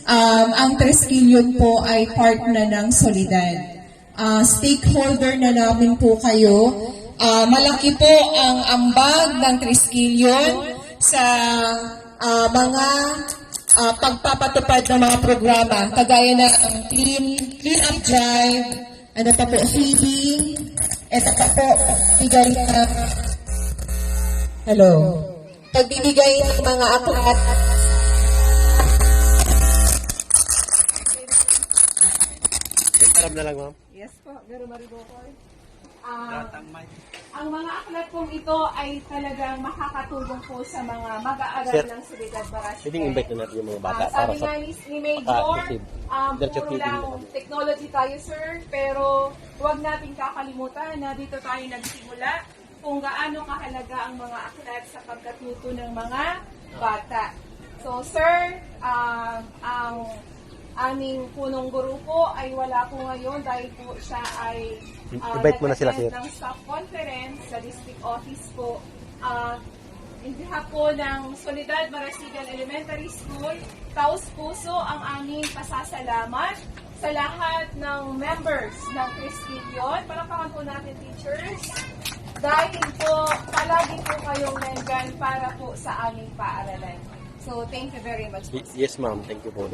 ang Triskelion po ay part na ng Solidad. Stakeholder na namin po kayo. Malaki po ang ambag ng Triskelion sa mga pagpapatupad ng mga programa, kagaya na ang clean up drive, ano pa po, feeding, ito pa po, bigay na, pagbibigay ng mga aklat. Alam na lang, ma'am. Yes po, Garo Maribocoy. Ang mga aklat pong ito ay talagang makakatulong po sa mga mag-aaral Sir, ng Solidad Barasco. pwedeng invite na natin yung mga bata para Sabi sa nga ni Major, Diretso puro feeding lang naman. technology tayo, sir, pero huwag natin kakalimutan na dito tayo nagsimula kung gaano kahalaga ang mga aklat sa pagkatuto ng mga bata. So, sir, ang aming punong guro po ay wala po ngayon dahil po siya ay invite mo na sila, sir. ng staff conference sa district office po. In behalf po ng Solidad Marasigan Elementary School, taos puso ang aming pasasalamat sa lahat ng members ng Triskelion. Palakpakan po natin, teachers. Dahil po, palagi po kayong nandyan para po sa aming paaralan. So, thank you very much. Yes, ma'am. Thank you po.